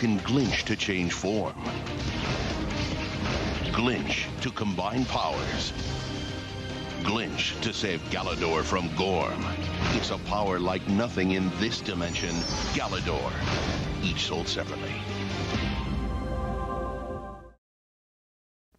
can glitch to change form. Glitch to combine powers. Glitch to save Galidor from Gorm. It's a power like nothing in this dimension. Galidor, each sold separately.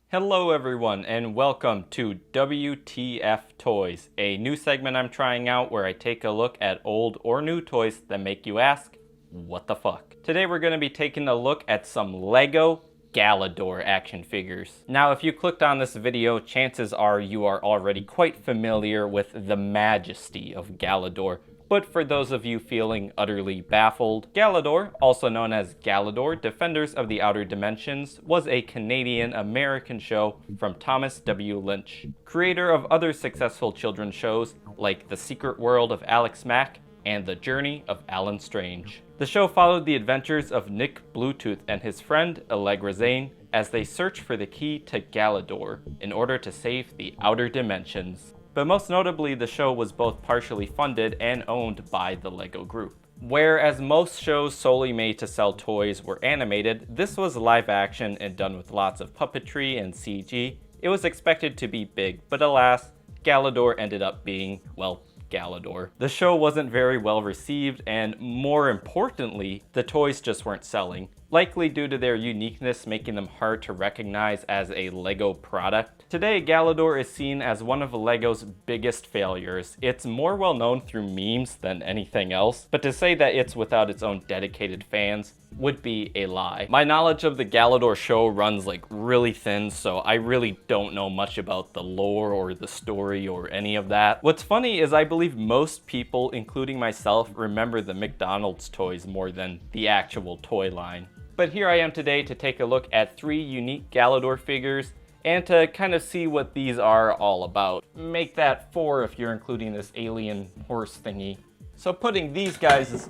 Hello everyone and welcome to WTF Toys, a new segment I'm trying out where I take a look at old or new toys that make you ask, what the fuck? Today we're going to be taking a look at some LEGO Galidor action figures. Now if you clicked on this video, chances are you are already quite familiar with the majesty of Galidor. But for those of you feeling utterly baffled, Galidor, also known as Galidor, Defenders of the Outer Dimensions, was a Canadian-American show from Thomas W. Lynch, creator of other successful children's shows like The Secret World of Alex Mack and The Journey of Alan Strange. The show followed the adventures of Nick Bluetooth and his friend Allegra Zane as they search for the key to Galidor in order to save the Outer Dimensions. But most notably, the show was both partially funded and owned by the LEGO Group. Whereas most shows solely made to sell toys were animated, this was live action and done with lots of puppetry and CG. It was expected to be big, but alas, Galidor ended up being, well, Galidor. The show wasn't very well received, and more importantly, the toys just weren't selling, likely due to their uniqueness making them hard to recognize as a LEGO product. Today, Galidor is seen as one of LEGO's biggest failures. It's more well known through memes than anything else, but to say that it's without its own dedicated fans would be a lie. My knowledge of the Galidor show runs like really thin, so I really don't know much about the lore or the story or any of that. What's funny is I believe most people, including myself, remember the McDonald's toys more than the actual toy line. But here I am today to take a look at 3 unique Galidor figures and to kind of see what these are all about. Make that 4 if you're including this alien horse thingy. So putting these guys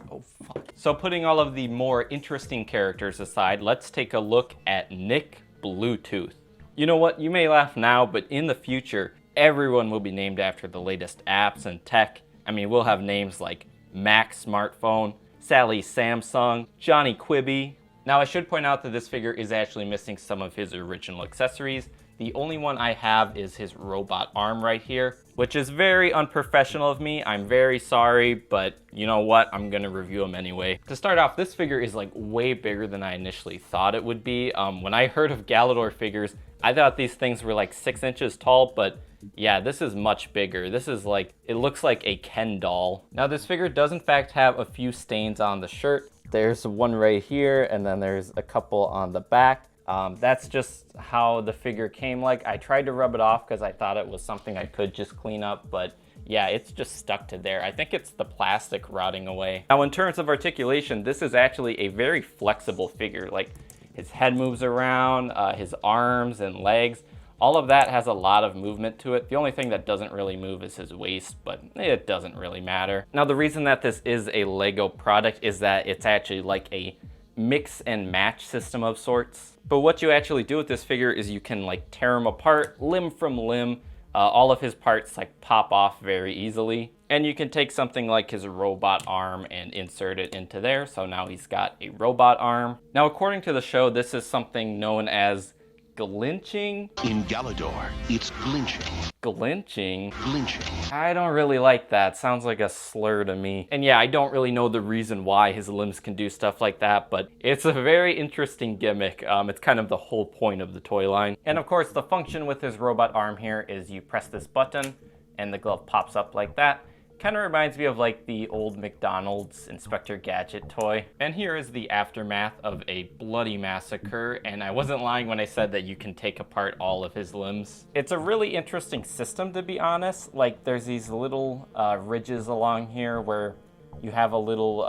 So putting all of the more interesting characters aside, let's take a look at Nick Bluetooth. You know what, you may laugh now, but in the future, everyone will be named after the latest apps and tech. I mean, we'll have names like Mac Smartphone, Sally Samsung, Johnny Quibi. Now I should point out that this figure is actually missing some of his original accessories. The only one I have is his robot arm right here, which is very unprofessional of me. I'm very sorry, but you know what? I'm gonna review him anyway. To start off, this figure is like way bigger than I initially thought it would be. When I heard of Galidor figures, I thought these things were like 6 inches tall, but yeah, this is much bigger. This is like, it looks like a Ken doll. Now this figure does in fact have a few stains on the shirt. There's one right here, and then there's a couple on the back. That's just how the figure came like. I tried to rub it off because I thought it was something I could just clean up, but yeah, it's just stuck to there. I think it's the plastic rotting away. Now in terms of articulation, this is actually a very flexible figure. Like his head moves around, his arms and legs, all of that has a lot of movement to it. The only thing that doesn't really move is his waist, but it doesn't really matter. Now the reason that this is a LEGO product is that it's actually like a mix and match system of sorts. But what you actually do with this figure is you can like tear him apart limb from limb. All of his parts like pop off very easily. And you can take something like his robot arm and insert it into there. So now he's got a robot arm. Now according to the show, this is something known as glitching. In Galidor, it's glitching. Glitching? Glitching. I don't really like that. Sounds like a slur to me. And yeah, I don't really know the reason why his limbs can do stuff like that, but it's a very interesting gimmick. It's kind of the whole point of the toy line. And of course, the function with his robot arm here is you press this button and the glove pops up like that. Kind of reminds me of like the old McDonald's Inspector Gadget toy. And here is the aftermath of a bloody massacre, and I wasn't lying when I said that you can take apart all of his limbs. It's a really interesting system, to be honest. Like there's these little ridges along here where you have a little,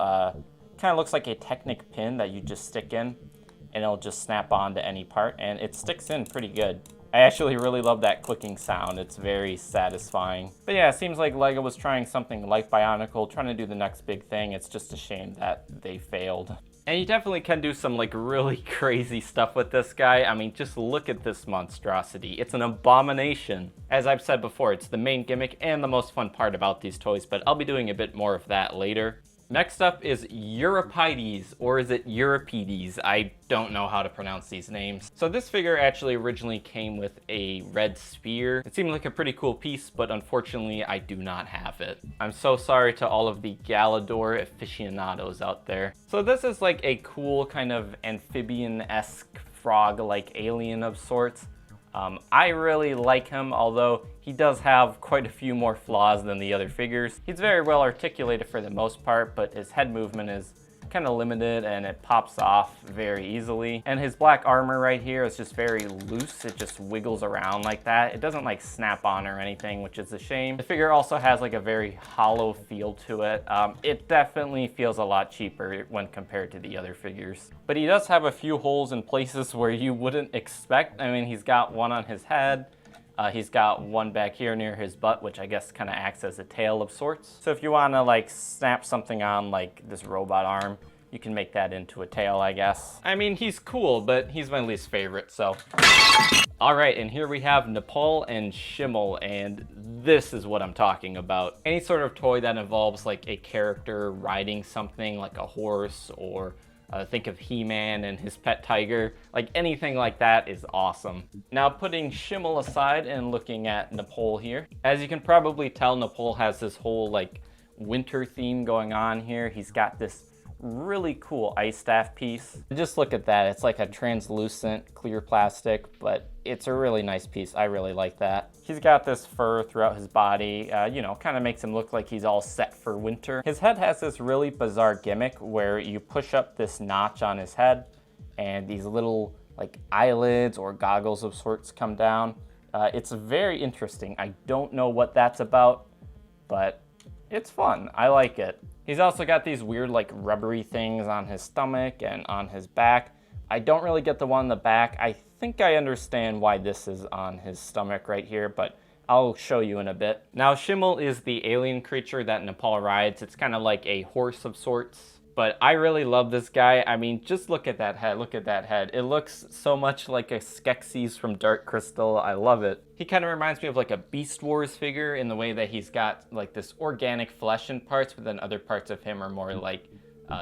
kind of looks like a Technic pin that you just stick in, and it'll just snap on to any part, and it sticks in pretty good. I actually really love that clicking sound. It's very satisfying. But yeah, it seems like LEGO was trying something like Bionicle, trying to do the next big thing. It's just a shame that they failed. And you definitely can do some like really crazy stuff with this guy. I mean, just look at this monstrosity. It's an abomination. As I've said before, it's the main gimmick and the most fun part about these toys, but I'll be doing a bit more of that later. Next up is Europaides, or is it Europaides? I don't know how to pronounce these names. So this figure actually originally came with a red spear. It seemed like a pretty cool piece, but unfortunately I do not have it. I'm so sorry to all of the Galidor aficionados out there. So this is like a cool kind of amphibian-esque frog-like alien of sorts. I really like him, although he does have quite a few more flaws than the other figures. He's very well articulated for the most part, but his head movement is kind of limited and it pops off very easily. And his black armor right here is just very loose. It just wiggles around like that. It doesn't like snap on or anything, which is a shame. The figure also has like a very hollow feel to it. It definitely feels a lot cheaper when compared to the other figures. But he does have a few holes in places where you wouldn't expect. I mean, he's got one on his head. He's got one back here near his butt, which I guess kind of acts as a tail of sorts. So if you want to like snap something on like this robot arm, you can make that into a tail, I guess. I mean, he's cool, but he's my least favorite, so. All right, and here we have Nepal and Schimmel, and this is what I'm talking about. Any sort of toy that involves like a character riding something like a horse, or think of He-Man and his pet tiger. Like anything like that is awesome. Now putting Schimmel aside and looking at Nepal here. As you can probably tell, Nepal has this whole like winter theme going on here. He's got this really cool ice staff piece. Just look at that. It's like a translucent clear plastic, but it's a really nice piece. I really like that. He's got this fur throughout his body, you know, kind of makes him look like he's all set for winter. His head has this really bizarre gimmick where you push up this notch on his head and these little like eyelids or goggles of sorts come down. It's very interesting. I don't know what that's about, but it's fun. I like it. He's also got these weird like rubbery things on his stomach and on his back. I don't really get the one on the back. I think I understand why this is on his stomach right here, but I'll show you in a bit. Now Schimmel is the alien creature that Nepal rides. It's kind of like a horse of sorts. But I really love this guy. I mean, just look at that head. Look at that head. It looks so much like a Skeksis from Dark Crystal. I love it. He kind of reminds me of like a Beast Wars figure in the way that he's got like this organic flesh in parts, but then other parts of him are more like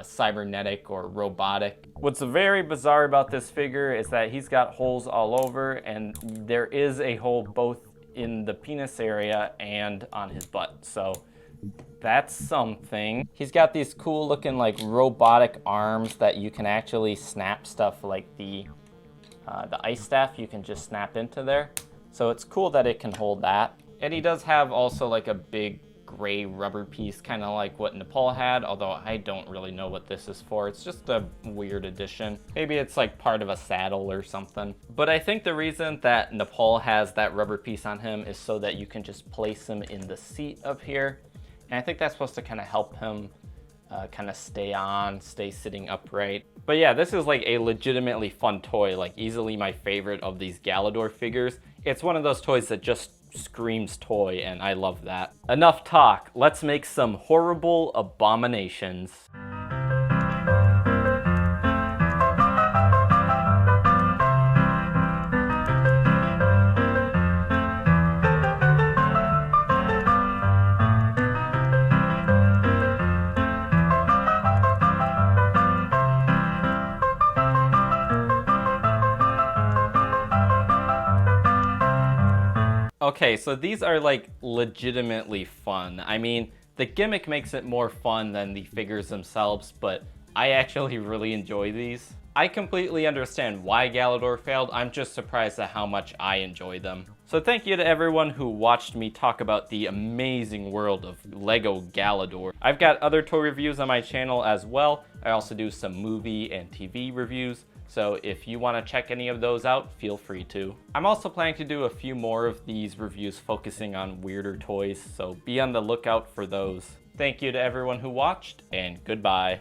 cybernetic or robotic. What's very bizarre about this figure is that he's got holes all over, and there is a hole both in the penis area and on his butt. So that's something. He's got these cool looking like robotic arms that you can actually snap stuff like the ice staff. You can just snap into there. So it's cool that it can hold that. And he does have also like a big gray rubber piece, kind of like what Nepal had, although I don't really know what this is for. It's just a weird addition. Maybe it's like part of a saddle or something. But I think the reason that Nepal has that rubber piece on him is so that you can just place him in the seat up here. And I think that's supposed to kind of help him kind of stay sitting upright. But yeah, this is like a legitimately fun toy, like easily my favorite of these Galidor figures. It's one of those toys that just screams toy, and I love that. Enough talk, let's make some horrible abominations. Okay, so these are like legitimately fun. I mean, the gimmick makes it more fun than the figures themselves, but I actually really enjoy these. I completely understand why Galidor failed. I'm just surprised at how much I enjoy them. So thank you to everyone who watched me talk about the amazing world of LEGO Galidor. I've got other toy reviews on my channel as well. I also do some movie and TV reviews. So if you want to check any of those out, feel free to. I'm also planning to do a few more of these reviews focusing on weirder toys, so be on the lookout for those. Thank you to everyone who watched, and goodbye.